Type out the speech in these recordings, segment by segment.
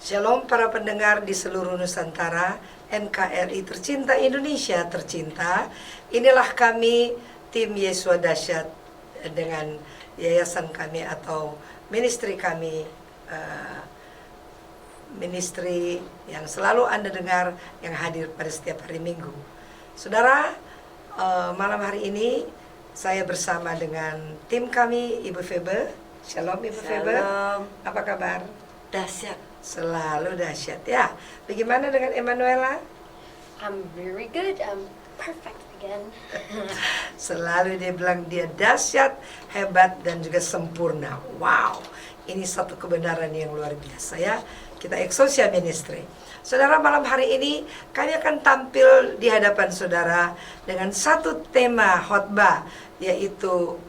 Shalom para pendengar di seluruh Nusantara, NKRI tercinta, Indonesia tercinta. Inilah kami tim Yesua Dahsyat dengan yayasan kami atau ministry kami, ministry yang selalu Anda dengar, yang hadir pada setiap hari Minggu. Saudara, malam hari ini saya bersama dengan tim kami, Ibu Febe. Shalom Ibu Febe. Apa kabar? Dahsyat. Selalu dahsyat ya. Bagaimana dengan Emanuela? I'm very good. I'm perfect again. Selalu dia bilang dia dahsyat, hebat, dan juga sempurna. Wow, ini satu kebenaran yang luar biasa ya. Kita Exousia Ministry. Saudara, malam hari ini kami akan tampil di hadapan saudara dengan satu tema khotbah, yaitu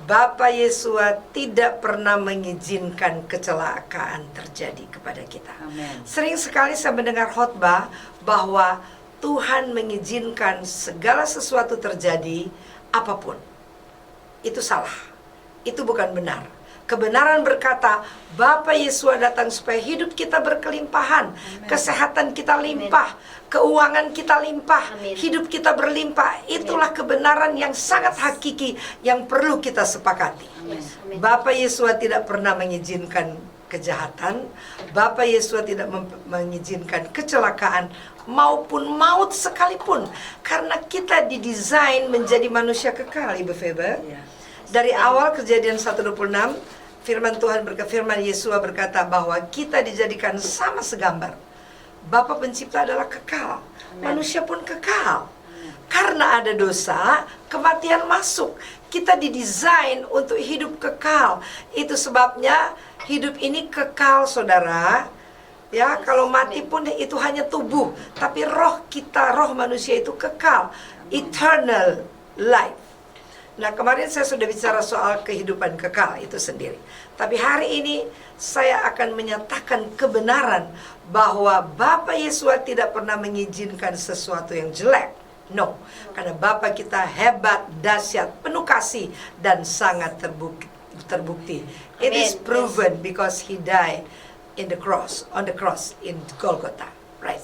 Bapa Yesua tidak pernah mengizinkan kecelakaan terjadi kepada kita. Amen. Sering sekali saya mendengar khotbah bahwa Tuhan mengizinkan segala sesuatu terjadi, apapun. Itu salah. Itu bukan benar. Kebenaran berkata, Bapa Yesua datang supaya hidup kita berkelimpahan, kesehatan kita limpah, keuangan kita limpah, hidup kita berlimpah. Itulah kebenaran yang sangat hakiki yang perlu kita sepakati. Bapa Yesua tidak pernah mengizinkan kejahatan, Bapa Yesua tidak mengizinkan kecelakaan maupun maut sekalipun, karena kita didesain menjadi manusia kekal, Ibu Febe. Dari awal Kejadian 1:26, firman Tuhan firman Yesua berkata bahwa kita dijadikan sama segambar. Bapa pencipta adalah kekal, manusia pun kekal. Karena ada dosa, kematian masuk. Kita didesain untuk hidup kekal. Itu sebabnya hidup ini kekal, saudara. Ya, kalau mati pun itu hanya tubuh, tapi roh kita, roh manusia itu kekal, eternal life. Nah, kemarin saya sudah bicara soal kehidupan kekal itu sendiri. Tapi hari ini saya akan menyatakan kebenaran bahwa Bapa Yesua tidak pernah mengizinkan sesuatu yang jelek. No, karena Bapa kita hebat, dahsyat, penuh kasih, dan sangat terbukti. It is proven because He died in the cross, on the cross in Golgotha. Right.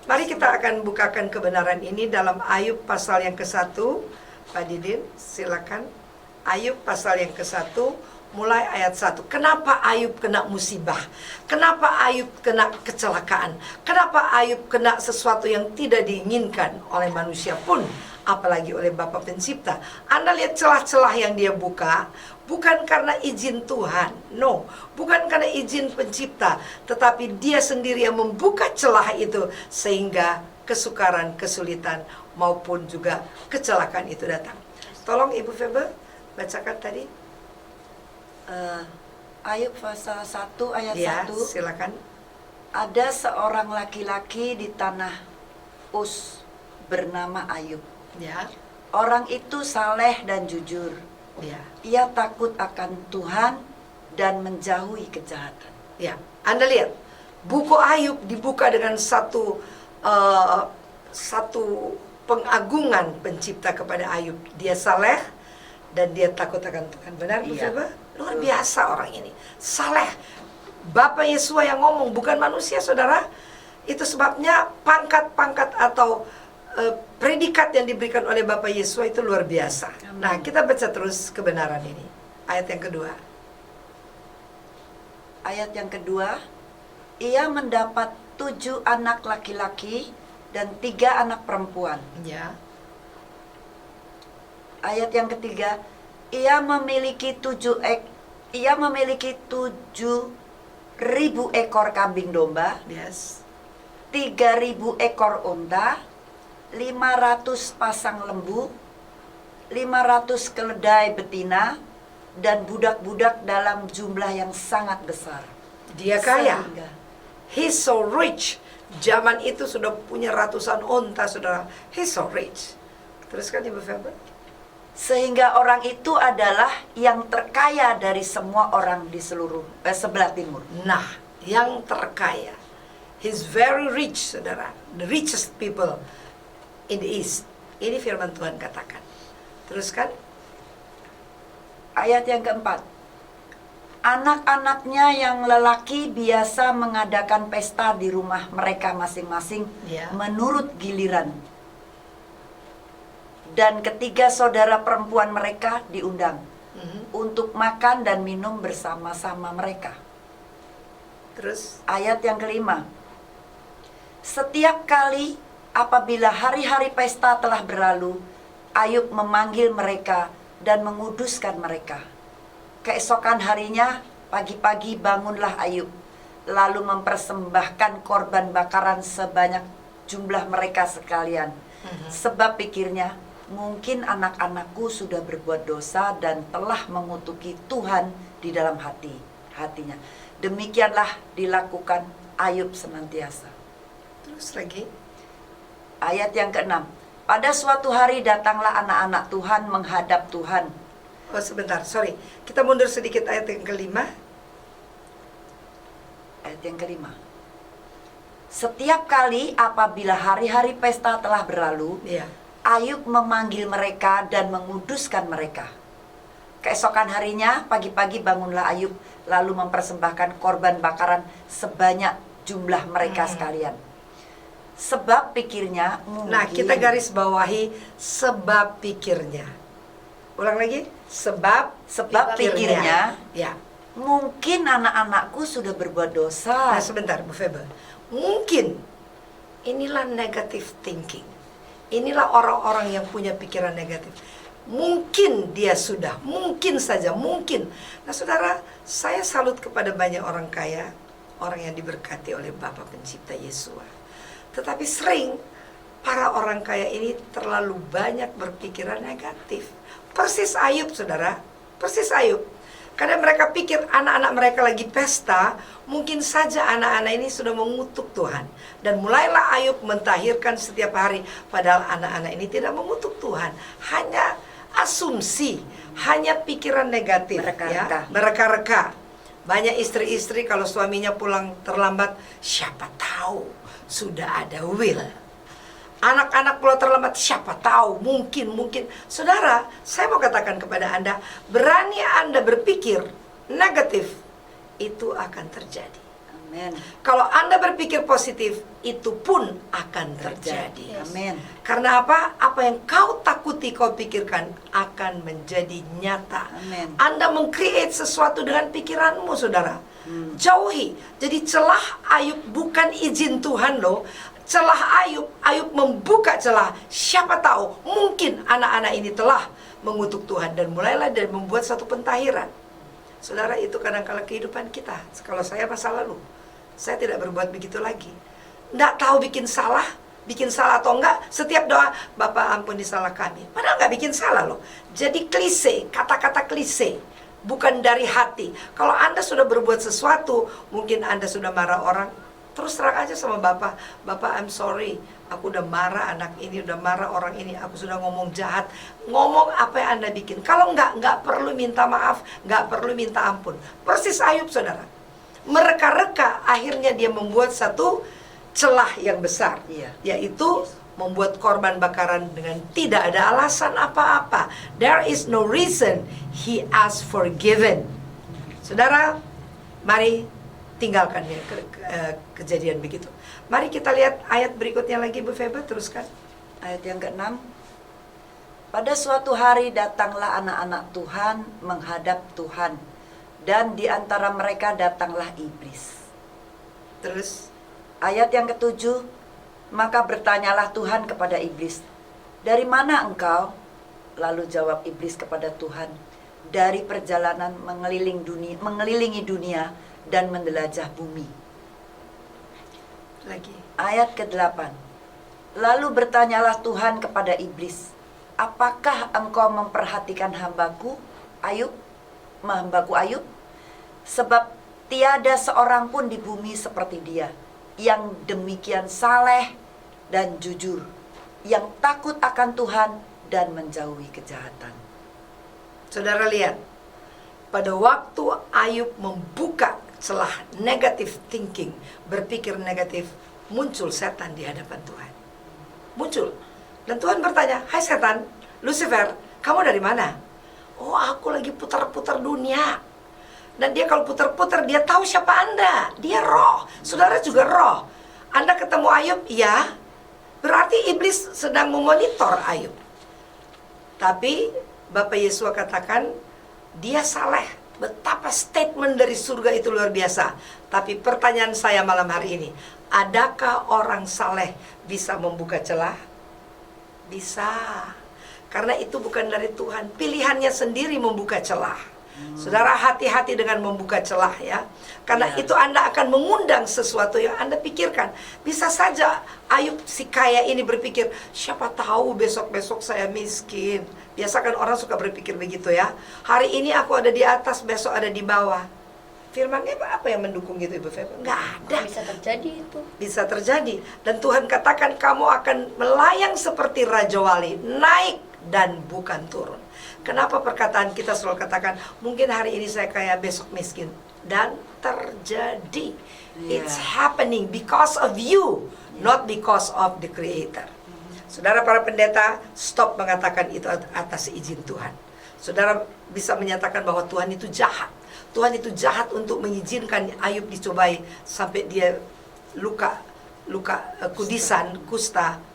Mari kita akan bukakan kebenaran ini dalam Ayub pasal yang ke-1. Pak Didin, silakan. Ayub pasal yang ke-1, mulai ayat 1. Kenapa Ayub kena musibah? Kenapa Ayub kena kecelakaan? Kenapa Ayub kena sesuatu yang tidak diinginkan oleh manusia pun, apalagi oleh Bapa Pencipta? Anda lihat celah-celah yang dia buka, bukan karena izin Tuhan, no, bukan karena izin Pencipta, tetapi dia sendiri yang membuka celah itu, sehingga kesukaran, kesulitan, maupun juga kecelakaan itu datang. Tolong Ibu Febe bacakan tadi. Ayub pasal 1 ayat Ya, 1. silakan. Ada seorang laki-laki di tanah Uz bernama Ayub. Ya, Orang itu saleh dan jujur. ya, Ia takut akan Tuhan dan menjauhi kejahatan. ya. Anda lihat, buku Ayub dibuka dengan satu pengagungan Pencipta kepada Ayub. Dia saleh dan dia takut akan Tuhan. Benar, Bu Febe? Luar biasa orang ini. Saleh. Bapa Yesua yang ngomong, bukan manusia, saudara. Itu sebabnya pangkat-pangkat atau predikat yang diberikan oleh Bapa Yesua itu luar biasa. Nah, kita baca terus kebenaran ini. Ayat yang kedua. Ayat yang kedua, ia mendapat 7 anak laki-laki dan 3 anak perempuan. Ya. Ayat yang ketiga, ia memiliki 7.000 ekor kambing domba, Yes. 3.000 ekor unta, 500 pasang lembu, 500 keledai betina, dan budak-budak dalam jumlah yang sangat besar. Dia kaya. Sehingga He's so rich. Zaman itu sudah punya ratusan unta, saudara. He's so rich. Teruskan Ibu Febe. sehingga orang itu adalah yang terkaya dari semua orang di seluruh sebelah timur. Nah, yang terkaya. He's very rich, saudara. The richest people in the East. Ini firman Tuhan katakan. Teruskan. Ayat yang keempat. Anak-anaknya yang lelaki biasa mengadakan pesta di rumah mereka masing-masing Ya. menurut giliran. Dan ketiga saudara perempuan mereka diundang untuk makan dan minum bersama-sama mereka. Terus Ayat yang kelima. Setiap kali apabila hari-hari pesta telah berlalu, Ayub memanggil mereka dan menguduskan mereka. Keesokan harinya, pagi-pagi bangunlah Ayub, lalu mempersembahkan korban bakaran sebanyak jumlah mereka sekalian. Sebab pikirnya, mungkin anak-anakku sudah berbuat dosa dan telah mengutuki Tuhan di dalam hatinya. Demikianlah dilakukan Ayub senantiasa. terus lagi. Ayat yang keenam. Pada suatu hari datanglah anak-anak Tuhan menghadap Tuhan. Oh sebentar, sorry. Kita mundur sedikit ayat yang kelima. Ayat yang kelima. Setiap kali apabila hari-hari pesta telah berlalu, Iya. Ayub memanggil mereka dan menguduskan mereka. Keesokan harinya, pagi-pagi bangunlah Ayub, lalu mempersembahkan korban bakaran sebanyak jumlah mereka sekalian. Sebab pikirnya mungkin... Nah, kita garis bawahi sebab pikirnya. Ulang lagi. Sebab pikirnya, Ya. mungkin anak-anakku sudah berbuat dosa. Nah, sebentar, Bu Febe. Mungkin inilah negative thinking. Inilah orang-orang yang punya pikiran negatif. Mungkin dia sudah, mungkin saja, mungkin. Nah, saudara, saya salut kepada banyak orang kaya, orang yang diberkati oleh Bapa Pencipta Yesua. Tetapi sering para orang kaya ini terlalu banyak berpikiran negatif. Persis Ayub, saudara. Persis Ayub. Kadang mereka pikir anak-anak mereka lagi pesta, mungkin saja anak-anak ini sudah mengutuk Tuhan. Dan mulailah Ayub mentahirkan setiap hari, padahal anak-anak ini tidak mengutuk Tuhan. Hanya asumsi, hanya pikiran negatif. Mereka-reka. Mereka-reka. Banyak istri-istri kalau suaminya pulang terlambat, siapa tahu sudah ada will. Anak-anak pulang terlambat, siapa tahu, mungkin. Saudara, saya mau katakan kepada Anda, berani Anda berpikir negatif, itu akan terjadi. Amin. Kalau Anda berpikir positif, itu pun akan terjadi. Amin. Karena apa? Apa yang kau takuti, kau pikirkan akan menjadi nyata. Amin. Anda meng-create sesuatu dengan pikiranmu, saudara. Jauhi. Jadi celah Ayub bukan izin Tuhan loh. Celah Ayub membuka celah. Siapa tahu mungkin anak-anak ini telah mengutuk Tuhan. Dan mulailah dan membuat satu pentahiran. Saudara, itu kadang-kala kehidupan kita. Kalau saya masa lalu, saya tidak berbuat begitu lagi. Nggak tahu bikin salah atau enggak. Setiap doa, Bapa ampuni salah kami. Padahal nggak bikin salah loh. Jadi klise, kata-kata klise, bukan dari hati. Kalau Anda sudah berbuat sesuatu, mungkin Anda sudah marah orang, terus terang aja sama Bapak, I'm sorry, aku udah marah anak ini, udah marah orang ini, aku sudah ngomong jahat. Ngomong apa yang Anda bikin. Kalau nggak perlu minta maaf, nggak perlu minta ampun. Persis Ayub, saudara. Mereka-reka, akhirnya dia membuat satu celah yang besar, yaitu membuat korban bakaran dengan tidak ada alasan apa-apa. There is no reason he asked forgiven. Saudara, mari tinggalkan ya kejadian begitu. Mari kita lihat ayat berikutnya lagi, Bu Feba, teruskan. Ayat yang ke-6. Pada suatu hari datanglah anak-anak Tuhan menghadap Tuhan, dan di antara mereka datanglah iblis. Terus Ayat yang ke-7. Maka bertanyalah Tuhan kepada iblis, dari mana engkau? Lalu jawab iblis kepada Tuhan, dari perjalanan mengelilingi dunia dan menjelajah bumi. lagi. Ayat ke-8. Lalu bertanyalah Tuhan kepada iblis, apakah engkau memperhatikan hambaku Ayub? Sebab tiada seorang pun di bumi seperti dia, yang demikian saleh dan jujur, yang takut akan Tuhan dan menjauhi kejahatan. Saudara lihat, pada waktu Ayub membuka celah negative thinking, berpikir negatif, muncul setan di hadapan Tuhan. Muncul. Dan Tuhan bertanya, hai setan, Lucifer, kamu dari mana? Oh, aku lagi putar-putar dunia. Dan dia kalau putar-putar, dia tahu siapa Anda. Dia roh. Saudara juga roh. Anda ketemu Ayub, ya, berarti iblis sedang memonitor Ayub. Tapi Bapak Yesua katakan, dia saleh. Betapa statement dari surga itu luar biasa. Tapi pertanyaan saya malam hari ini, adakah orang saleh bisa membuka celah? Bisa. Karena itu bukan dari Tuhan. Pilihannya sendiri membuka celah. Saudara, hati-hati dengan membuka celah ya. Karena itu Anda akan mengundang sesuatu yang Anda pikirkan. Bisa saja Ayub si kaya ini berpikir, siapa tahu besok-besok saya miskin. Biasa kan orang suka berpikir begitu ya. Hari ini aku ada di atas, besok ada di bawah. Firman-nya apa yang mendukung gitu Ibu Feba? Nggak ada. Bisa terjadi itu. Bisa terjadi. Dan Tuhan katakan kamu akan melayang seperti Raja Wali, naik dan bukan turun. Kenapa perkataan kita selalu katakan, mungkin hari ini saya kaya, besok miskin. Dan terjadi. It's happening because of you, not because of the Creator. Saudara para pendeta, stop mengatakan itu atas izin Tuhan. Saudara bisa menyatakan bahwa Tuhan itu jahat. Tuhan itu jahat untuk mengizinkan Ayub dicobai sampai dia luka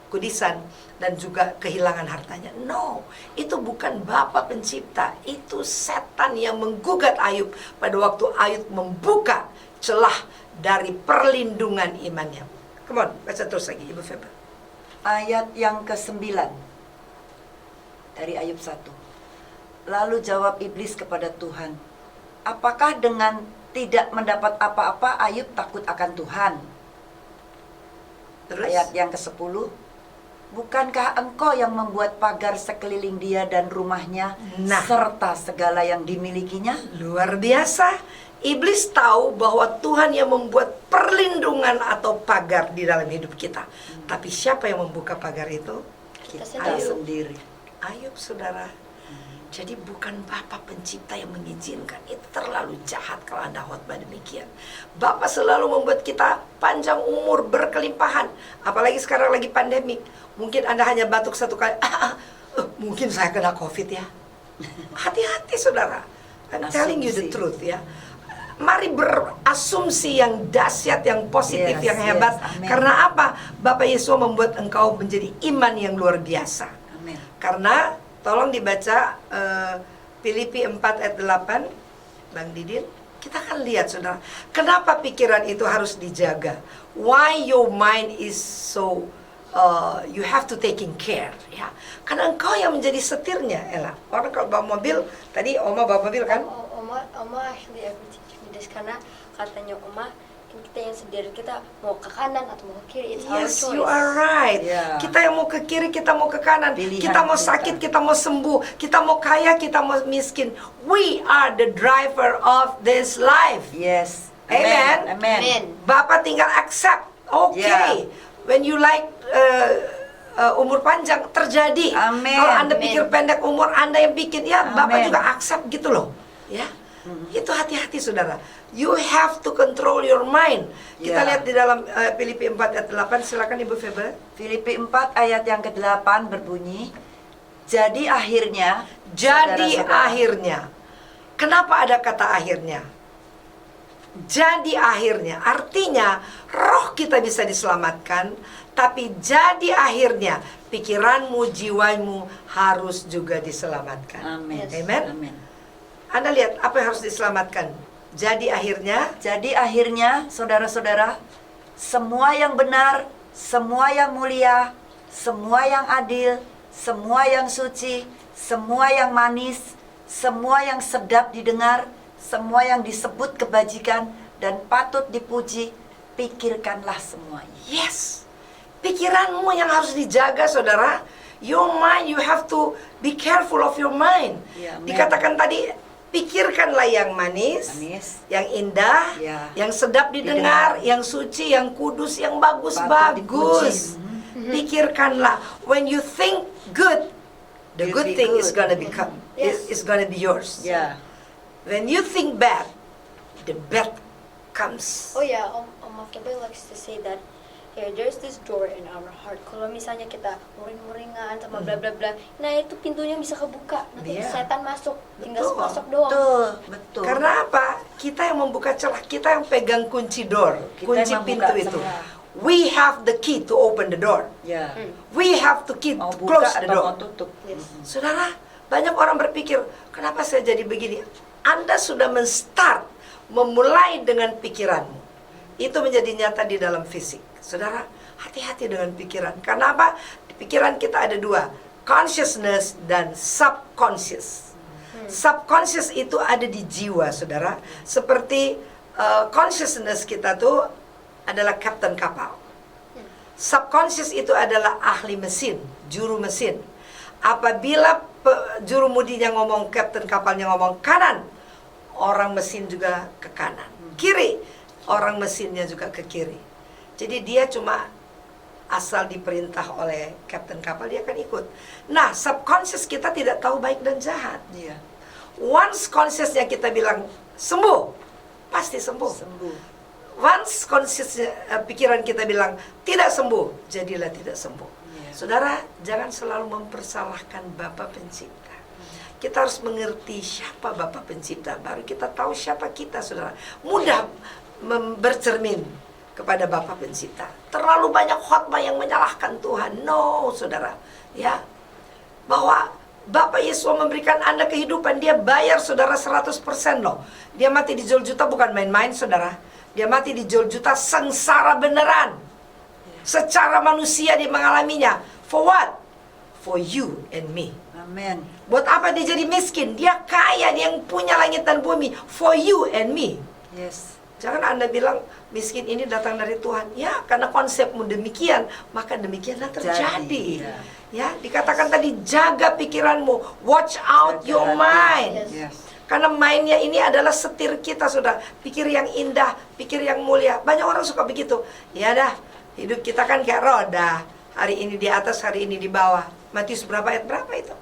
kudisan, dan juga kehilangan hartanya. No, itu bukan Bapa pencipta, itu setan yang menggugat Ayub pada waktu Ayub membuka celah dari perlindungan imannya. Come on, baca terus lagi Ibu Feba. Ayat yang ke-9 dari Ayub 1. Lalu jawab iblis kepada Tuhan, apakah dengan tidak mendapat apa-apa Ayub takut akan Tuhan? Terus? Ayat yang ke-10, bukankah engkau yang membuat pagar sekeliling dia dan rumahnya, Nah. serta segala yang dimilikinya? Luar biasa. Iblis tahu bahwa Tuhan yang membuat perlindungan atau pagar di dalam hidup kita. Tapi siapa yang membuka pagar itu? Kita sendiri. sendiri. Ayub, saudara. Jadi bukan Bapa pencipta yang mengizinkan. Itu terlalu jahat kalau Anda khotbah demikian. Bapa selalu membuat kita panjang umur, berkelimpahan. Apalagi sekarang lagi pandemik. Mungkin Anda hanya batuk satu kali. Mungkin saya kena COVID ya. Hati-hati saudara. I'm telling you the Asumsi. truth ya. Mari berasumsi yang dahsyat, yang positif, Yes, yang hebat. yes, amen. Karena apa? Bapak Yesus membuat engkau menjadi iman yang luar biasa. Amin. Karena tolong dibaca Filipi 4 ayat 8, Bang Didin. Kita akan lihat saudara, kenapa pikiran itu harus dijaga. Why your mind is so you have to taking care ya. Karena engkau yang menjadi setirnya, Ella. Orang kalau bawa mobil, tadi Oma bawa mobil kan? Oma actually ever teach me this karena katanya Oma, kan kita yang sendiri kita mau ke kanan atau mau ke kiri, it's our Yes, choice. you are right. Yeah. Kita yang mau ke kiri, kita mau ke kanan. Pilihan Kita mau kita. sakit, kita mau sembuh. Kita mau kaya, kita mau miskin. We are the driver of this life. Yes. Amen. Amen. Amen. Bapak tinggal accept. Oke. Yeah. When you like umur panjang terjadi. Amen. Kalau Anda Amen. pikir pendek umur, Anda yang bikin ya, Bapak Amen. juga accept gitu loh. Ya. Itu hati-hati saudara. You have to control your mind. Kita Yeah. lihat di dalam Filipi 4 ayat 8. Silakan Ibu Feba. Filipi 4 ayat yang ke-8 berbunyi, jadi akhirnya, Jadi saudara-saudara, akhirnya. Kenapa ada kata akhirnya? Jadi akhirnya, artinya roh kita bisa diselamatkan, tapi jadi akhirnya pikiranmu, jiwamu harus juga diselamatkan. Amin. Yes. Amen. Amin. Anda lihat apa yang harus diselamatkan. Jadi akhirnya, Jadi akhirnya, saudara-saudara, semua yang benar, semua yang mulia, semua yang adil, semua yang suci, semua yang manis, semua yang sedap didengar, semua yang disebut kebajikan dan patut dipuji, pikirkanlah semuanya. yes, pikiranmu yang harus dijaga saudara. Your mind, you have to be careful of your mind. Ya, amen. Dikatakan tadi, pikirkanlah yang manis, Manis, yang indah, Ya. yang sedap didengar, yang suci, yang kudus, yang bagus-bagus. dipuji. Pikirkanlah. When you think good, the You'll good be thing is good. gonna become, Yes. is gonna be yours. Ya, When you think bad, the bad comes. Oh yeah, Oma Febe likes to say that okay, there's this door in our heart. Kalau misalnya kita muring-muringan sama bla bla bla, nah itu pintunya bisa kebuka. Nanti Iya. setan masuk, tinggal Betul. masuk doang. Betul. Karena apa? Kita yang membuka celah, kita yang pegang kunci door, Kita kunci yang pintu membuka itu. celah. We have the key to open the door. Ya. We have the key Mau to buka close the atau door. mau tutup. Yes. Saudara, banyak orang berpikir, kenapa saya jadi begini? Anda sudah memulai dengan pikiranmu. Itu menjadi nyata di dalam fisik. Saudara, hati-hati dengan pikiran. Karena apa? Di pikiran kita ada dua, consciousness dan subconscious. Subconscious itu ada di jiwa, saudara. Seperti consciousness kita tuh adalah kapten kapal. Subconscious itu adalah ahli mesin, juru mesin. Apabila jurumudinya ngomong, kapten kapalnya ngomong kanan, orang mesin juga ke kanan. Kiri, orang mesinnya juga ke kiri. Jadi dia cuma asal diperintah oleh kapten kapal, dia akan ikut. Nah, subconscious kita tidak tahu baik dan jahat. Iya. Once consciousnya kita bilang sembuh, pasti sembuh. Sembuh. Once consciousnya pikiran kita bilang tidak sembuh, jadilah tidak sembuh. Iya. Saudara, jangan selalu mempersalahkan Bapa Pencipta. Kita harus mengerti siapa Bapa Pencipta, baru kita tahu siapa kita, saudara. Mudah bercermin kepada Bapa Pencipta. Terlalu banyak khotbah yang menyalahkan Tuhan. No, saudara. Ya, bahwa Bapak Yesus memberikan Anda kehidupan, dia bayar saudara 100% loh. Dia mati di jual juta bukan main-main, saudara. Dia mati di jual juta sengsara beneran. Secara manusia dia mengalaminya. For what? For you and me. Amin. Buat apa dia jadi miskin? Dia kaya, dia yang punya langit dan bumi. For you and me. Yes. Jangan Anda bilang miskin ini datang dari Tuhan. Ya, karena konsepmu demikian, maka demikianlah terjadi. Jadi, Ya, dikatakan tadi jaga pikiranmu, watch out Jaga your hati. mind. Yes. Karena mindnya ini adalah setir kita, sudah. Pikir yang indah, pikir yang mulia. Banyak orang suka begitu. Ya dah, hidup kita kan kayak roda. Hari ini di atas, hari ini di bawah. Matius berapa ayat berapa itu?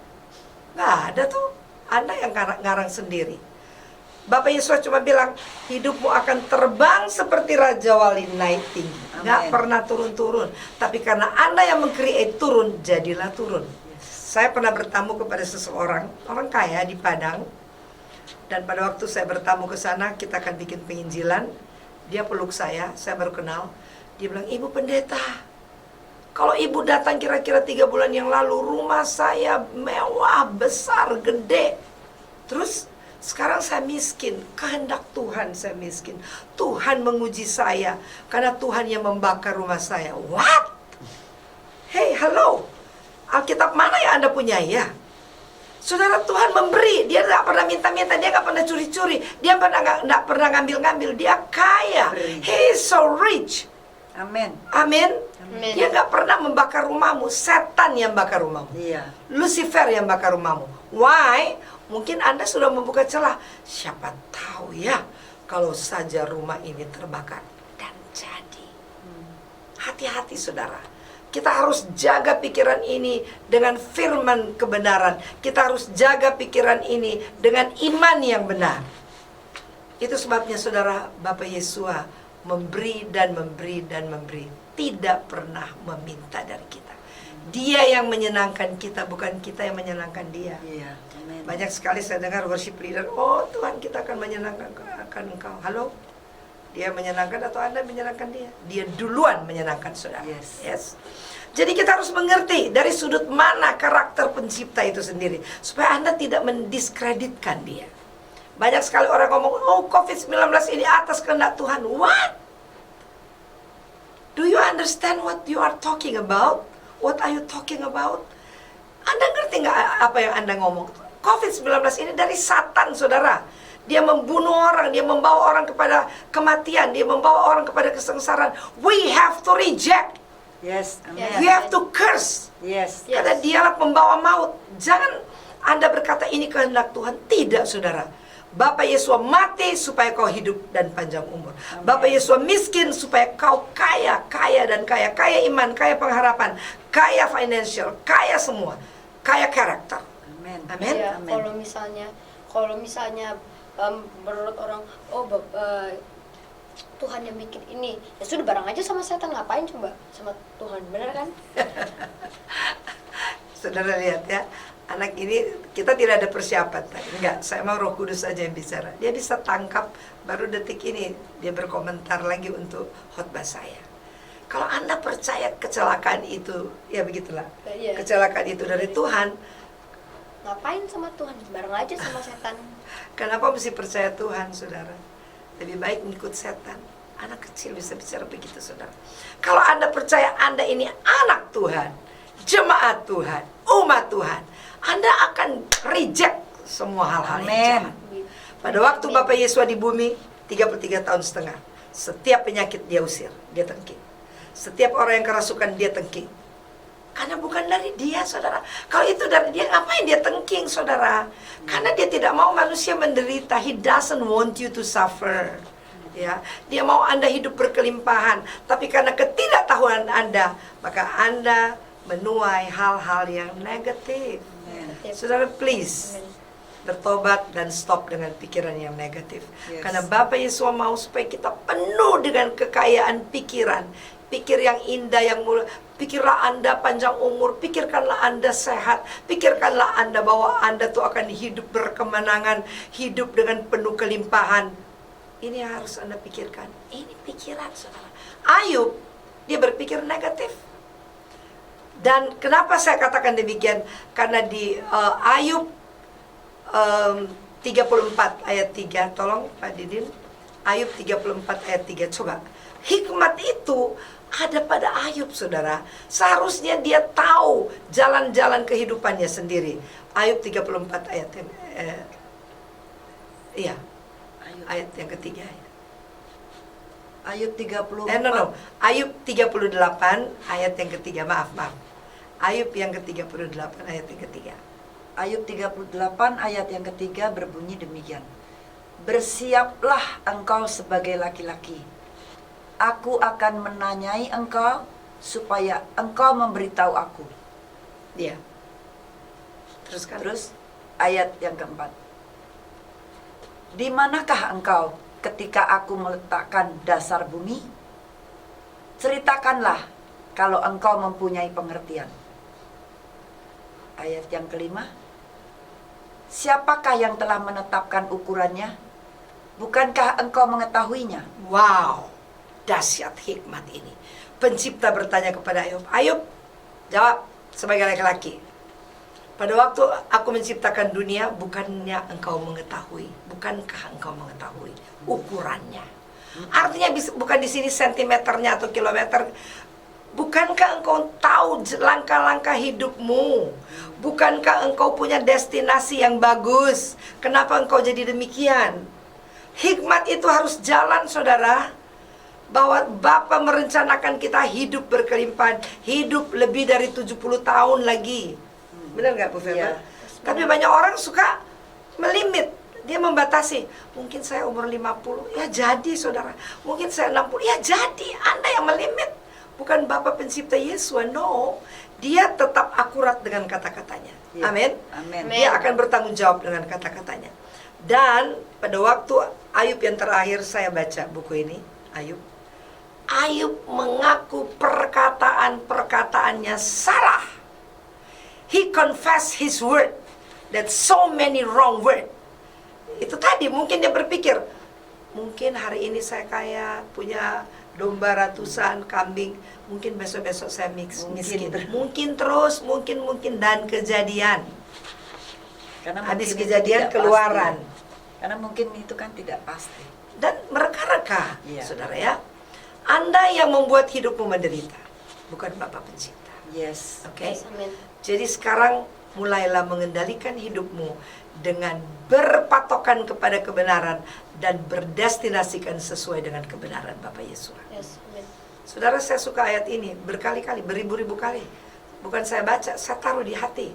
Nggak ada tuh. Anda yang ngarang sendiri. Bapak Yesus cuma bilang, hidupmu akan terbang seperti Raja Wali naik tinggi. Nggak Amin. pernah turun-turun. Tapi karena Anda yang meng-create turun, jadilah turun. Saya pernah bertamu kepada seseorang, orang kaya di Padang. Dan pada waktu saya bertamu ke sana, kita akan bikin penginjilan. Dia peluk saya baru kenal. Dia bilang, Ibu Pendeta, kalau ibu datang kira-kira 3 bulan yang lalu, rumah saya mewah, besar, gede. Terus sekarang saya miskin, kehendak Tuhan saya miskin. Tuhan menguji saya, karena Tuhan yang membakar rumah saya. What? Hey, hello. Alkitab mana yang Anda punya ya? Saudara, Tuhan memberi. Dia tidak pernah minta-minta, dia nggak pernah curi-curi, dia nggak pernah ngambil-ngambil. Dia kaya. He is so rich. Amin. Amin. Amin. Dia nggak pernah membakar rumahmu. Setan yang bakar rumahmu. Iya. Lucifer yang bakar rumahmu. Why? Mungkin Anda sudah membuka celah. Siapa tahu ya, kalau saja rumah ini terbakar. Dan jadi. Hati-hati saudara. Kita harus jaga pikiran ini dengan firman kebenaran. Kita harus jaga pikiran ini dengan iman yang benar. Itu sebabnya saudara, Bapak Yesua memberi dan memberi dan memberi. Tidak pernah meminta dari kita. Dia yang menyenangkan kita, bukan kita yang menyenangkan dia. Iya. Amin. Banyak sekali saya dengar worship leader, oh Tuhan kita akan menyenangkan engkau. Halo? Dia menyenangkan atau Anda menyenangkan dia? Dia duluan menyenangkan saudara. Yes. Jadi kita harus mengerti dari sudut mana karakter pencipta itu sendiri, supaya Anda tidak mendiskreditkan dia. Banyak sekali orang ngomong, oh COVID-19 ini atas kehendak Tuhan. What? Do you understand what you are talking about? What are you talking about? Anda ngerti nggak apa yang Anda ngomong? COVID-19 ini dari Satan, saudara. Dia membunuh orang, dia membawa orang kepada kematian, dia membawa orang kepada kesengsaraan. We have to reject. Yes. Amin. Yes. We have to curse. Yes. Yes. Karena dialah pembawa maut. Jangan Anda berkata ini kehendak Tuhan. Tidak, saudara. Bapak Yesus mati supaya kau hidup dan panjang umur. Amin. Bapak Yesus miskin supaya kau kaya, kaya dan kaya. Kaya iman, kaya pengharapan, kaya financial, kaya semua. Kaya karakter. Amin. Amin. Ya, Amin. kalau misalnya menurut orang, oh Tuhan yang bikin ini. Ya sudah, bareng aja sama setan, ngapain coba sama Tuhan, bener kan? Saudara lihat ya, anak ini kita tidak ada persiapan tadi. Enggak, saya mau Roh Kudus saja yang bicara. Dia bisa tangkap, baru detik ini dia berkomentar lagi untuk khotbah saya. Kalau Anda percaya kecelakaan itu, ya begitulah. Iya. Kecelakaan itu dari Tuhan. Ngapain sama Tuhan, bareng aja sama setan. Kenapa mesti percaya Tuhan, saudara? Lebih baik ngikut setan. Anak kecil bisa bicara begitu, saudara. Kalau Anda percaya Anda ini anak Tuhan, jemaat Tuhan, umat Tuhan, Anda akan reject semua hal-hal yang Amen. jahat. Pada waktu Bapak Yesus di bumi 33 tahun setengah, setiap penyakit dia usir, dia tengking. Setiap orang yang kerasukan dia tengking. Karena bukan dari dia, saudara. Kalau itu dari dia, ngapain dia tengking, saudara? Karena dia tidak mau manusia menderita. He doesn't want you to suffer. Ya, dia mau Anda hidup berkelimpahan. Tapi karena ketidaktahuan Anda, maka Anda menuai hal-hal yang negatif. Saudara, please bertobat dan stop dengan pikiran yang negatif. Yes. Karena Bapak Yesus mau supaya kita penuh dengan kekayaan pikiran. Pikir yang indah, yang mulia. Pikirlah Anda panjang umur, pikirkanlah Anda sehat, pikirkanlah Anda bahwa Anda tuh akan hidup berkemenangan, hidup dengan penuh kelimpahan. Ini yang harus Anda pikirkan. Ini pikiran, saudara. Ayub, dia berpikir negatif. Dan kenapa saya katakan demikian? Karena di Ayub 34 ayat 3, tolong Pak Didin. Ayub 34 ayat 3, coba. Hikmat itu ada pada Ayub, saudara. Seharusnya dia tahu jalan-jalan kehidupannya sendiri. Ayub 34 ayat yang ayat yang ketiga. Ayub 34. Ayub 38 ayat yang ketiga. Maaf. Ayub yang ke-38 ayat yang ketiga. Ayub 38 ayat yang ketiga berbunyi demikian. Bersiaplah engkau sebagai laki-laki. Aku akan menanyai engkau supaya engkau memberitahu aku. Dia. Teruskan. Terus ayat yang keempat. Di manakah engkau ketika aku meletakkan dasar bumi? Ceritakanlah kalau engkau mempunyai pengertian. Ayat yang kelima. Siapakah yang telah menetapkan ukurannya? Bukankah engkau mengetahuinya? Wow, dahsyat hikmat ini. Pencipta bertanya kepada Ayub. Ayub, jawab sebagai laki-laki. Pada waktu aku menciptakan dunia, bukannya engkau mengetahui? Bukankah engkau mengetahui ukurannya? Artinya bukan di sini sentimeternya atau kilometer. Bukankah engkau tahu langkah-langkah hidupmu? Bukankah engkau punya destinasi yang bagus? Kenapa engkau jadi demikian? Hikmat itu harus jalan, saudara. Bahwa Bapa merencanakan kita hidup berkelimpahan, hidup lebih dari 70 tahun lagi. Benar nggak Bu Feba? Iya. Tapi banyak orang suka melimit. Dia membatasi. Mungkin saya umur 50, ya jadi, saudara. Mungkin saya 60, ya jadi. Anda yang melimit. Bukan Bapa pencipta Yesus, no. Dia tetap akurat dengan kata-katanya. Ya. Amin. Amin. Dia akan bertanggung jawab dengan kata-katanya. Dan pada waktu Ayub yang terakhir saya baca buku ini, Ayub mengaku perkataan-perkataannya salah. He confessed his word that so many wrong word. Itu tadi mungkin dia berpikir, mungkin hari ini saya kaya, punya domba ratusan, kambing, mungkin besok-besok saya miskin. Mungkin terus, mungkin dan kejadian. Karena Habis mungkin itu kejadian tidak keluaran. pasti. Karena mungkin itu kan tidak pasti. Dan mereka-reka, Iya. saudara ya. Anda yang membuat hidupmu menderita, bukan Bapa pencipta. Yes. Oke? Yes, amin. Jadi sekarang mulailah mengendalikan hidupmu dengan berpatokan kepada kebenaran dan berdestinasikan sesuai dengan kebenaran Bapak Yesus. Yes, amin. Saudara, saya suka ayat ini berkali-kali, beribu-ribu kali. Bukan saya baca, saya taruh di hati.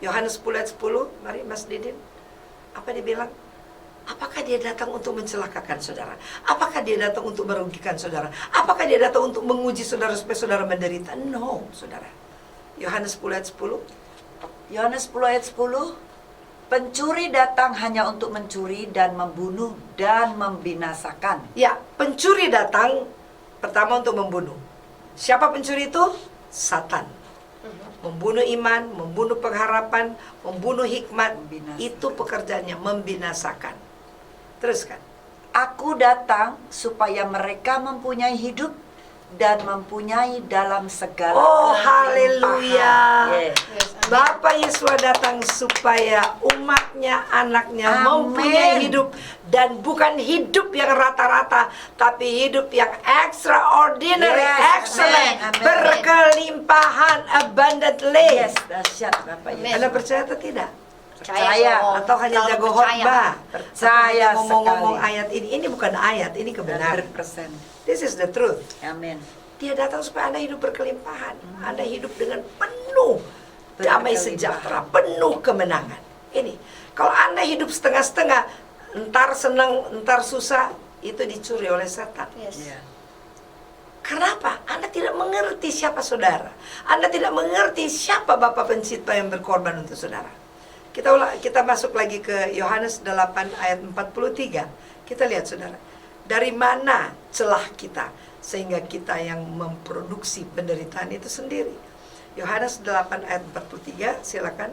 Yohanes 10 ayat 10, mari Mas Didin. Apa dia bilang? Apakah dia datang untuk mencelakakan saudara? Apakah dia datang untuk merugikan saudara? Apakah dia datang untuk menguji saudara supaya saudara menderita? No, saudara. Yohanes 10 ayat 10. Yohanes 10 ayat 10. Pencuri datang hanya untuk mencuri dan membunuh dan membinasakan. Ya, pencuri datang pertama untuk membunuh. Siapa pencuri itu? Satan. Membunuh iman, membunuh pengharapan, membunuh hikmat. Membinasakan. Itu pekerjaannya, membinasakan. Teruskan. Aku datang supaya mereka mempunyai hidup dan mempunyai dalam segala Oh, kelimpahan. haleluya. Yeah. Bapak Yesus datang supaya umatnya, anaknya Amin. mempunyai hidup. Dan bukan hidup yang rata-rata, tapi hidup yang extraordinary, Yes, excellent, amin, amin. berkelimpahan, abundantly. Yes, dahsyat Bapak Amin. Yesus. Anda percaya atau tidak? Percaya. Atau hanya Selalu jago percaya. khotbah? Percaya Atau hanya ngomong-ngomong sekali. ayat ini? Ini bukan ayat, ini kebenaran. 100%. This is the truth. Amin. Dia datang supaya Anda hidup berkelimpahan. Anda hidup dengan penuh damai sejahtera, penuh kemenangan. Ini, kalau Anda hidup setengah-setengah, entar senang, entar susah, itu dicuri oleh setan. Yes. Yeah. Kenapa? Anda tidak mengerti siapa saudara. Anda tidak mengerti siapa Bapa Pencipta yang berkorban untuk saudara. Kita masuk lagi ke Yohanes 8 ayat 43. Kita lihat saudara. Dari mana celah kita sehingga kita yang memproduksi penderitaan itu sendiri. Yohanes 8 ayat 43, silakan.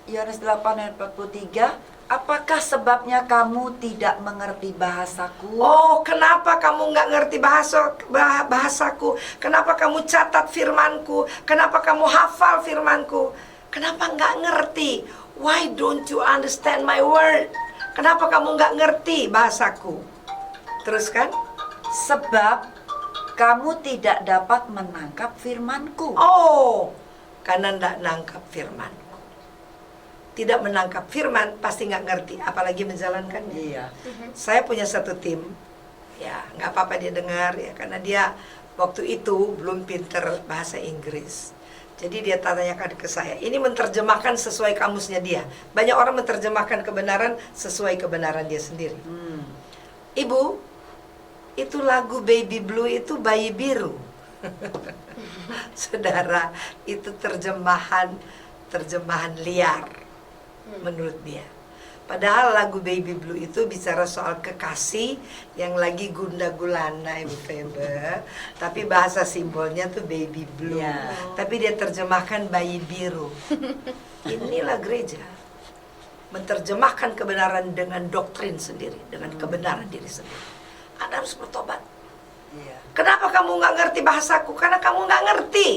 Yohanes 8 ayat 43. Apakah sebabnya kamu tidak mengerti bahasaku? Oh, kenapa kamu nggak ngerti bahasaku? Kenapa kamu catat firmanku? Kenapa kamu hafal firmanku? Kenapa nggak ngerti? Why don't you understand my word? Kenapa kamu nggak ngerti bahasaku? Teruskan. Sebab kamu tidak dapat menangkap firmanku. Oh, karena nggak nangkap firmanku. Tidak menangkap firman, pasti nggak ngerti, apalagi menjalankannya. Iya. Saya punya satu tim, ya nggak apa-apa dia dengar ya, karena dia waktu itu belum pinter bahasa Inggris. Jadi dia tanyakan ke saya, ini menerjemahkan sesuai kamusnya dia. Banyak orang menerjemahkan kebenaran sesuai kebenaran dia sendiri. Ibu, itu lagu Baby Blue itu bayi biru. Saudara, itu terjemahan liar menurut dia. Padahal lagu Baby Blue itu bicara soal kekasih yang lagi gunda gulana, Ibu Febe. Tapi bahasa simbolnya tuh Baby Blue. Ya. Tapi dia terjemahkan bayi biru. Inilah gereja. Menerjemahkan kebenaran dengan doktrin sendiri, dengan kebenaran diri sendiri. Anda harus bertobat. Iya. Kenapa kamu nggak ngerti bahasaku? Karena kamu nggak ngerti.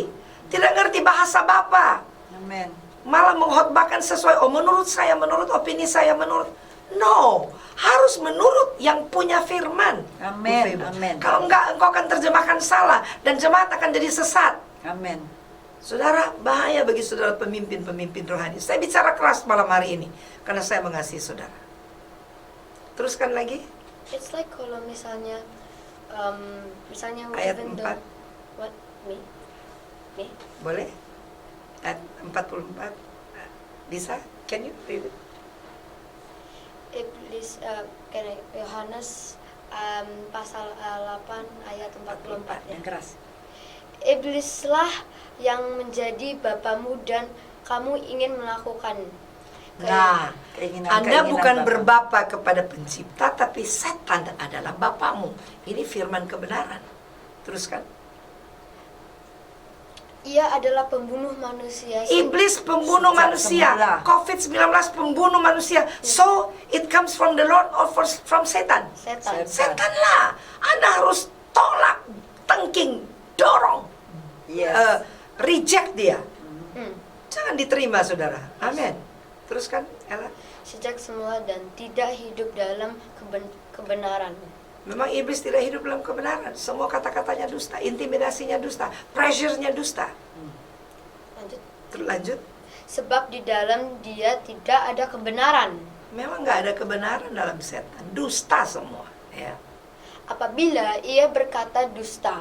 Tidak ngerti bahasa Bapa. Amin. Malah menghotbahkan sesuai, oh menurut saya, menurut opini saya, menurut. No, harus menurut yang punya firman. Amin, Bu Febe. amin. Kalau enggak, engkau akan terjemahkan salah dan jemaat akan jadi sesat. Amin. Saudara, bahaya bagi saudara pemimpin rohani. Saya bicara keras malam hari ini karena saya mengasihi saudara. Teruskan lagi. It's like kalau misalnya misalnya Ayat even 4. What? Me? Boleh? Ayat 44. Bisa? Can you read it? Iblis Yohanes pasal 8 ayat 44 ya. Yang keras. Iblislah yang menjadi bapamu dan kamu ingin melakukan Nah, Keinginan- Anda keinginan bukan Bapa. berbapa kepada pencipta, tapi setan adalah bapamu. Ini firman kebenaran. Teruskan. ia adalah pembunuh manusia. Iblis pembunuh Sejak manusia. semula. COVID-19 pembunuh manusia. So, it comes from the Lord or from Satan? Setan. Setan lah. Anda harus tolak, tengking, dorong. Yes. Reject dia. Hmm. Jangan diterima, saudara. Amin. Teruskan, Ella. Sejak semula dan tidak hidup dalam kebenaran. Memang iblis tidak hidup dalam kebenaran. Semua kata-katanya dusta, intimidasinya dusta, pressure-nya dusta. Lanjut. Lanjut. Sebab di dalam dia tidak ada kebenaran. Memang nggak ada kebenaran dalam setan. Dusta semua. Ya. Apabila ia berkata dusta,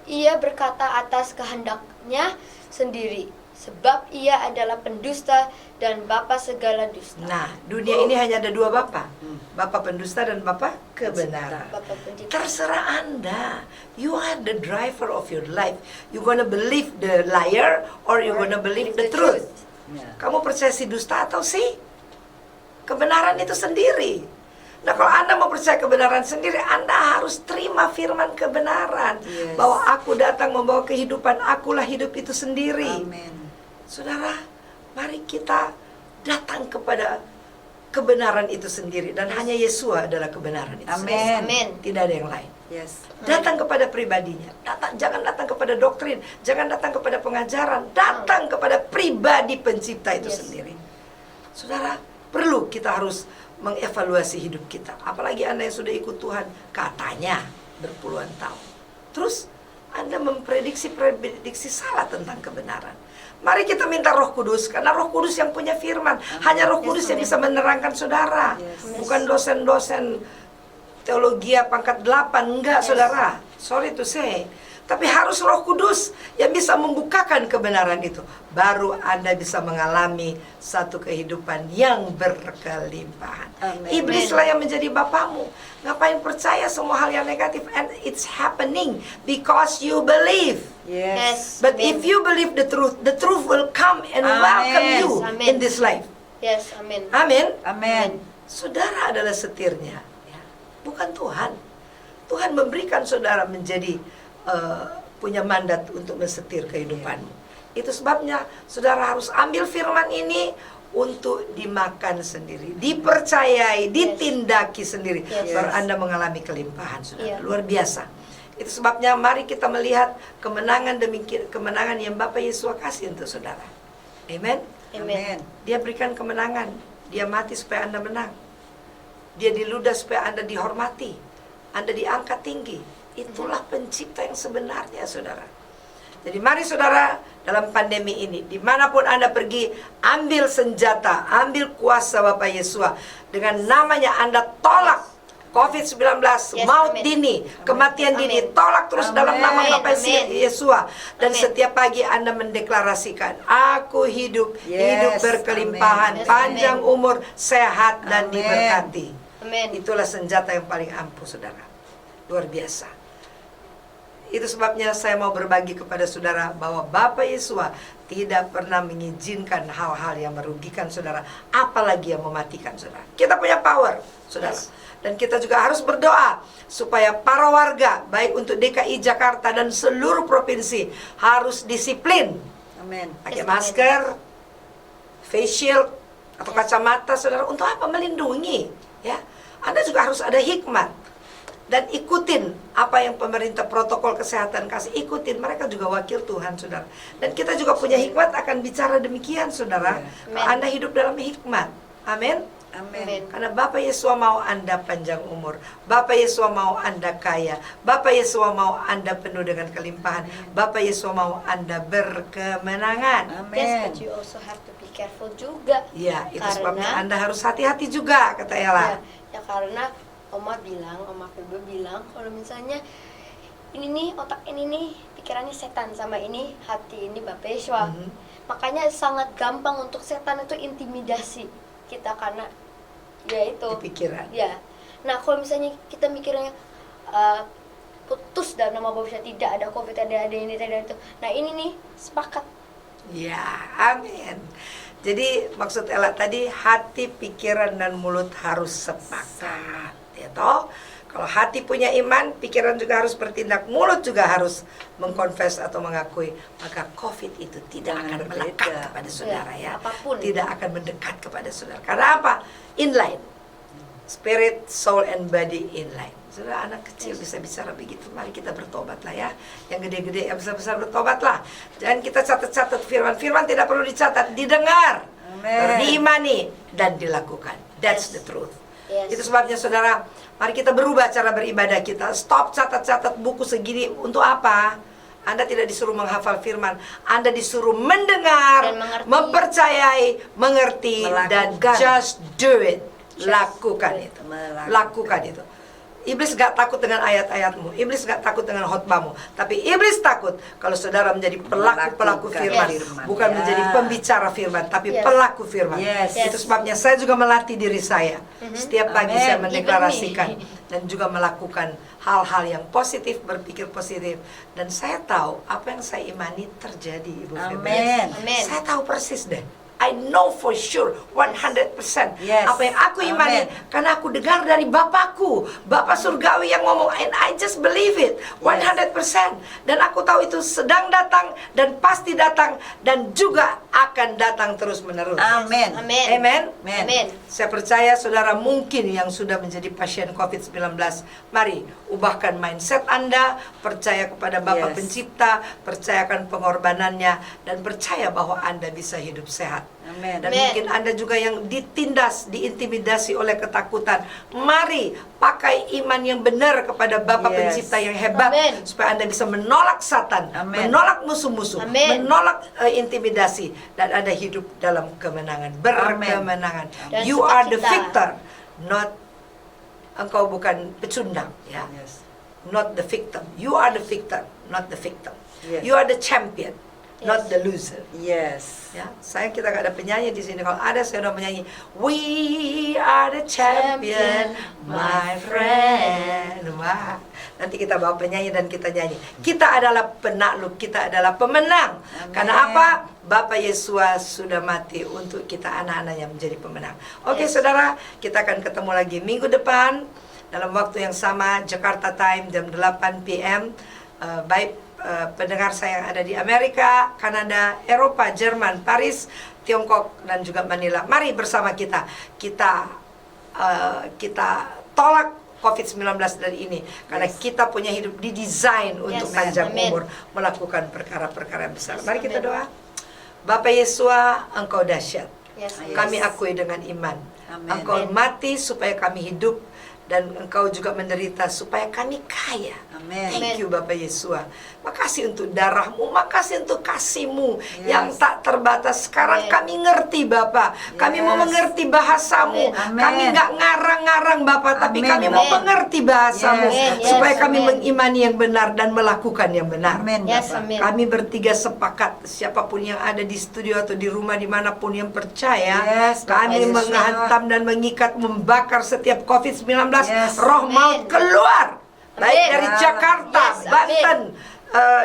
ia berkata atas kehendaknya sendiri. Sebab ia adalah pendusta dan bapa segala dusta. Nah, dunia ini hanya ada dua bapa. Bapa pendusta dan bapa kebenaran. Bapa pencipta. Terserah Anda. You are the driver of your life. You gonna believe the liar or you gonna believe the truth. Ya. Kamu percaya si dusta atau si kebenaran itu sendiri? Nah, kalau Anda mau percaya kebenaran sendiri, Anda harus terima firman kebenaran. Yes. Bahwa aku datang membawa kehidupan, akulah hidup itu sendiri. Amin. Saudara, mari kita datang kepada kebenaran itu sendiri. Dan hanya Yesua adalah kebenaran itu Amin. sendiri. Amin. Tidak ada yang lain. Yes. Datang kepada pribadinya. Jangan datang kepada doktrin. Jangan datang kepada pengajaran. Datang kepada pribadi pencipta itu Yes. sendiri. Saudara, perlu kita harus mengevaluasi hidup kita. Apalagi Anda yang sudah ikut Tuhan katanya berpuluhan tahun. Terus Anda memprediksi salah tentang kebenaran. Mari kita minta Roh Kudus, karena Roh Kudus yang punya firman. Hanya Roh Kudus yang bisa menerangkan saudara. Yes. Bukan dosen-dosen teologi pangkat 8, enggak, saudara. Sorry to say. Tapi harus Roh Kudus yang bisa membukakan kebenaran itu. Baru Anda bisa mengalami satu kehidupan yang berkelimpahan. Amin. Iblislah yang menjadi bapamu. Ngapain percaya semua hal yang negatif? And it's happening because you believe. Yes. But Amen. if you believe the truth will come and Amen. welcome you Amen. in this life. Yes, amin. Amin. Amin. Saudara adalah setirnya, ya. Bukan Tuhan. Tuhan memberikan saudara menjadi punya mandat untuk mensetir kehidupanmu. Itu sebabnya saudara harus ambil firman ini untuk dimakan sendiri, dipercayai, ditindaki sendiri, Yes. baru Anda mengalami kelimpahan, saudara. Iya. Luar biasa. Itu sebabnya mari kita melihat kemenangan demi kemenangan yang Bapak Yesus kasih untuk saudara. Amen. Amin. Dia berikan kemenangan. Dia mati supaya Anda menang. Dia diludah supaya Anda dihormati. Anda diangkat tinggi. Itulah pencipta yang sebenarnya, saudara. Jadi mari saudara, dalam pandemi ini, dimanapun Anda pergi, ambil senjata, ambil kuasa Bapak Yesus. Dengan namanya Anda tolak COVID-19, Yes, maut amin. dini, kematian Amin. dini, tolak terus dalam nama Amin. Bapak Amin. Yesus. Dan Amin. setiap pagi Anda mendeklarasikan, aku hidup, Yes, hidup berkelimpahan, amin. Yes, panjang amin. umur, sehat dan Amin. diberkati. Amin. Itulah senjata yang paling ampuh, saudara. Luar biasa. Itu sebabnya saya mau berbagi kepada saudara bahwa Bapak Yesus tidak pernah mengizinkan hal-hal yang merugikan saudara, apalagi yang mematikan saudara. Kita punya power, saudara. Yes. Dan kita juga harus berdoa supaya para warga, baik untuk DKI Jakarta dan seluruh provinsi, harus disiplin. Amin. Pakai Yes, masker, face shield, atau Yes. kacamata, saudara. Untuk apa? Melindungi, ya. Anda juga harus ada hikmat. Dan ikutin apa yang pemerintah protokol kesehatan kasih. Ikutin, mereka juga wakil Tuhan, saudara. Dan kita juga punya hikmat akan bicara demikian, saudara. Amin. Kalau Anda hidup dalam hikmat. Amin. Amin. Amin. Karena Bapak Yesus mau Anda panjang umur. Bapak Yesus mau Anda kaya. Bapak Yesus mau Anda penuh dengan kelimpahan. Bapak Yesus mau Anda berkemenangan. Yes, Amin. but you also have to be careful juga. Ya, itu Karena- sebabnya Anda harus hati-hati juga, kata Ella. Ya karena Oma Febe bilang kalau misalnya ini nih otak ini nih pikirannya setan, sama ini hati ini Bapak Yesus. Mhm. Makanya sangat gampang untuk setan itu intimidasi kita karena ya itu Di pikiran. ya. Nah kalau misalnya kita mikirnya putus dalam nama Bapak Yesus, tidak ada COVID, ada ini, tidak ada itu. Nah ini nih sepakat. Ya, amin. Jadi maksud Ella tadi, hati, pikiran, dan mulut harus sepakat. Ya toh? Kalau hati punya iman, pikiran juga harus bertindak, mulut juga harus mengkonfes atau mengakui, maka COVID itu tidak Jangan akan melekat berbeda. kepada saudara, Ya, ya. apapun. Tidak akan mendekat kepada saudara. Karena apa? Inline. Spirit, soul, and body inline. Saudara, anak kecil bisa bicara begitu. Mari kita bertobat lah, ya. Yang gede-gede, yang besar-besar bertobat lah. Jangan kita catat-catat firman. Firman tidak perlu dicatat, didengar, Amen. diimani, dan dilakukan. That's Yes. the truth. Yes. Itu sebabnya saudara, mari kita berubah cara beribadah kita. Stop catat-catat buku segini. Untuk apa? Anda tidak disuruh menghafal firman. Anda disuruh mendengar, Dan mengerti. mempercayai, mengerti, dan Melakukan. just do it. Lakukan do it. itu. Melakukan. Lakukan itu. Iblis gak takut dengan ayat-ayatmu. Iblis gak takut dengan khotbahmu. Tapi iblis takut kalau saudara menjadi pelaku-pelaku Melakukan firman. firman. Bukan Ya. menjadi pembicara firman, tapi Yes. pelaku firman. Yes. Itu sebabnya saya juga melatih diri saya. Setiap pagi Amen. saya Even mendeklarasikan me. dan juga melakukan hal-hal yang positif, berpikir positif. Dan saya tahu apa yang saya imani terjadi, Ibu Febri. Amin. Amin. Saya tahu persis deh. I I know for sure 100%. Yes. Apa yang aku imani, Amen. karena aku dengar dari Bapakku, Bapak surgawi yang ngomong, and I just believe it 100%. Dan aku tahu itu sedang datang dan pasti datang dan juga akan datang terus menerus. Amin. Amin. Amen. Amin. Saya percaya saudara mungkin yang sudah menjadi pasien COVID-19, mari ubahkan mindset Anda, percaya kepada Bapa Yes. Pencipta, percayakan pengorbanannya, dan percaya bahwa Anda bisa hidup sehat. Amin. Dan Amen. mungkin Anda juga yang ditindas, diintimidasi oleh ketakutan, mari pakai iman yang benar kepada Bapa Yes. Pencipta yang hebat, Amen. supaya Anda bisa menolak Satan, Amen. menolak musuh-musuh, Amen. menolak intimidasi, dan Anda hidup dalam kemenangan, berkemenangan. Dan You are the sukacita. victor, not engkau bukan pecundang, ya. Yes. Not the victim. You are the victor, not the victim. Yes. You are the champion, not Yes. the loser. Yes. Ya, sayang kita gak ada penyanyi di sini. Kalau ada, saya udah menyanyi. We are the champion, my friend. Wah, nanti kita bawa penyanyi dan kita nyanyi. Kita adalah penakluk, kita adalah pemenang. Amin. Karena apa? Bapak Yesus sudah mati untuk kita anak-anaknya menjadi pemenang. Oke, Yes. saudara, kita akan ketemu lagi minggu depan dalam waktu yang sama, Jakarta Time jam 8 PM. Baik pendengar saya yang ada di Amerika, Kanada, Eropa, Jerman, Paris, Tiongkok, dan juga Manila. Mari bersama kita tolak COVID-19 dari ini, karena kita punya hidup didesain untuk Yes. panjang Amin. umur, melakukan perkara-perkara yang besar. Yes. Mari kita Amin. doa. Bapak Yesus, Engkau dahsyat. Yes. Yes. Kami akui dengan iman. Amin. Engkau Amin. mati supaya kami hidup, dan Engkau juga menderita supaya kami kaya. Amin. Thank you Bapak Yesus. Makasih untuk darah-Mu, makasih untuk kasih-Mu Yes. yang tak terbatas. Sekarang Amin. kami ngerti Bapak, kami mau Yes. mengerti bahasa-Mu. Amin. Kami nggak ngarang-ngarang Bapak, tapi Amin. kami mau Amin. mengerti bahasa-Mu, Yes. supaya Yes. kami Amin. mengimani yang benar dan melakukan yang benar. Amin. Yes, Bapak. amin. Kami bertiga sepakat, siapapun yang ada di studio atau di rumah dimanapun yang percaya, Yes, Bapak kami Yesus. menghantam dan mengikat, membakar setiap COVID-19, Yes. roh maut Amin. keluar, baik Amin. dari Jakarta, Yes, amin. Banten,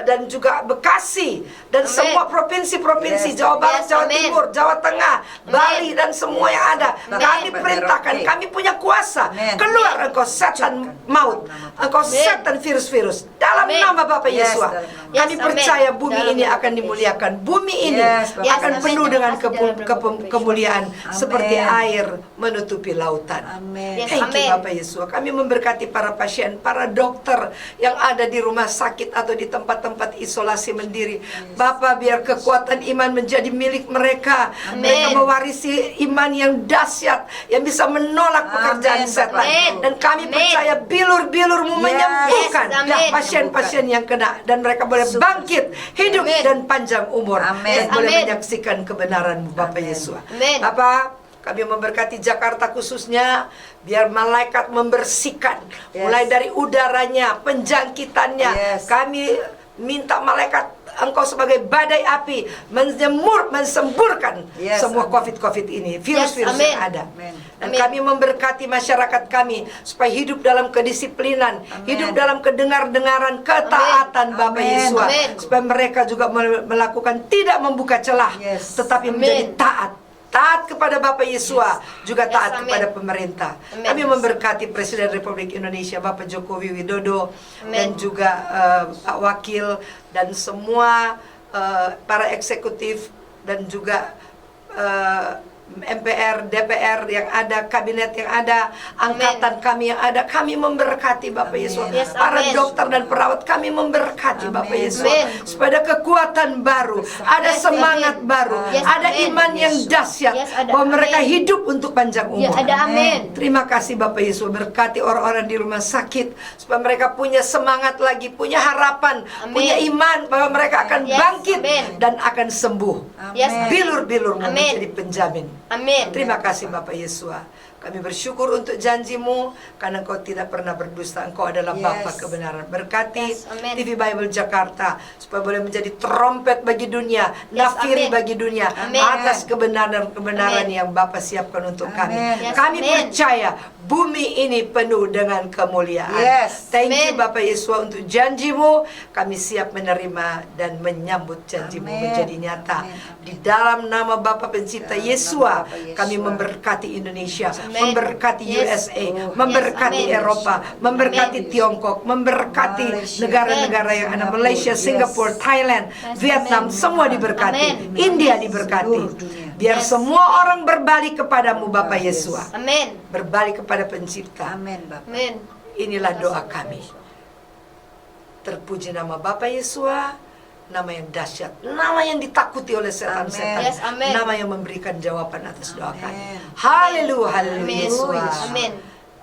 dan juga Bekasi, dan Amin. semua provinsi-provinsi, Yes. Jawa Barat, Yes, Jawa amin. Timur, Jawa Tengah, Bali, dan semua yang ada. Amin. Kami Amin. perintahkan, Amin. kami punya kuasa. Amin. Keluar Amin. engkau setan maut, engkau Amin. setan virus-virus, dalam Amin. nama Bapak Yes, Yesus. dalam nama Kami Yesus. percaya Amin. bumi Dalam ini nama akan Yesus. dimuliakan. Bumi ini Yes, Bapak akan Yesus. penuh Amin. dengan Terima kasih dalam nama Yesus. kemuliaan Amin. seperti air menutupi lautan. Amin. Yes. Thank you Amin. Bapak Yesus. Kami memberkati para pasien, para dokter yang ada di rumah sakit atau di tempat-tempat isolasi mandiri. Bapak, biar kekuatan iman menjadi milik mereka. Amin. Mereka mewarisi iman yang dahsyat, yang bisa menolak pekerjaan Amin, setan. Bapak. Dan kami Amin. percaya bilur-bilur-Mu Yes. menyembuhkan Yes, amin. pasien-pasien yang kena, dan mereka boleh Super. bangkit, hidup Amin. dan panjang umur, Amin. dan boleh Amin. menyaksikan kebenaran-Mu Bapak Amin. Yesus. Amin. Bapak, kami memberkati Jakarta khususnya, biar malaikat membersihkan, Yes. mulai dari udaranya, penjangkitannya. Yes. Kami minta malaikat Engkau sebagai badai api mensemburkan Yes, semua amin. COVID ini, virus-virus Yes, amin. yang ada. Amin. Dan Amin. kami memberkati masyarakat kami supaya hidup dalam kedisiplinan, Amin. hidup dalam kedengar-dengaran, ketaatan Bapak Amin. Yesus, Amin. supaya mereka juga melakukan, tidak membuka celah, Yes. tetapi Amin. menjadi taat kepada Bapak Yesus, juga Yes, taat amin. kepada pemerintah. Amin. Kami memberkati Presiden Republik Indonesia Bapak Joko Widodo, Amin. dan juga Pak Wakil, dan semua para eksekutif, dan juga MPR, DPR yang ada, kabinet yang ada, angkatan kami yang ada. Kami memberkati Bapak Amin. Yesus. Yes, Para amin. dokter dan perawat kami memberkati Amin. Bapak Yesus. Amin. Supaya ada kekuatan baru, ada Yes, semangat amin. baru, Yes, ada amin. iman yang Yesus. dahsyat, Yes, ada. bahwa mereka Amin. hidup untuk panjang Ya, umur. ada amin. Terima kasih Bapak Yesus, berkati orang-orang di rumah sakit supaya mereka punya semangat lagi, punya harapan, Amin. punya iman bahwa mereka akan Yes, bangkit amin. dan akan sembuh. Yes, Amin. Bilur-bilur Amin. menjadi penjamin. Amin. Terima kasih Bapak Yesus. Kami bersyukur untuk janji-Mu, karena Engkau tidak pernah berdusta. Engkau adalah Yes. Bapa kebenaran. Berkati Yes, amin. TV Bible Jakarta supaya boleh menjadi trompet bagi dunia, Yes, nafiri amin. bagi dunia, Amin. atas kebenaran Amin. yang Bapa siapkan untuk kami. Amin. Yes, Kami amin. percaya bumi ini penuh dengan kemuliaan. Yes. Thank you Amen. Bapak Yesus untuk janjimu. Kami siap menerima dan menyambut janjimu Amen. menjadi nyata. Amen. Amen. Di dalam nama Bapa Pencipta Dalam Yesus, nama Bapa Yesua. kami memberkati Indonesia, Amen. memberkati Yes. USA, Oh, memberkati yes. Amen. Eropa, memberkati Amen. Tiongkok, memberkati Malaysia. negara-negara yang ada, Singapura. Malaysia, Yes. Singapura, Thailand, Yes. Vietnam, Amen. semua diberkati. Amen. India Yes. diberkati. Seluruh dunia. Biar Yes. semua orang berbalik kepadamu Bapa Yes. Yesus. Amin. Berbalik kepada Pencipta. Amin Bapak. Amin. Inilah doa kami. Terpuji nama Bapa Yesus, nama yang dahsyat, nama yang ditakuti oleh setan-setan, Yes, amin. nama yang memberikan jawaban atas doa kami. Amin. Haleluya, haleluya. Amin. Yesus. Amin.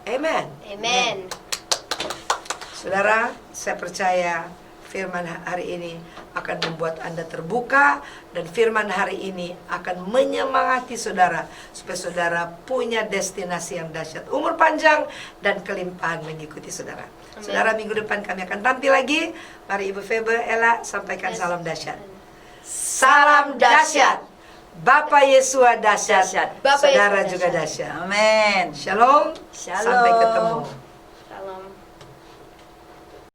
Amen. Amen. Saudara, saya percaya firman hari ini akan membuat Anda terbuka, dan firman hari ini akan menyemangati saudara supaya saudara punya destinasi yang dahsyat, umur panjang dan kelimpahan mengikuti saudara. Amin. Saudara, minggu depan kami akan tampil lagi. Mari Ibu Febe, Ella sampaikan Yes. salam dahsyat. Salam dahsyat. Bapak Yesus dahsyat. Dahsyat. Bapak Saudara Yesus juga dahsyat. dahsyat. Amin. Shalom. Shalom. Sampai ketemu.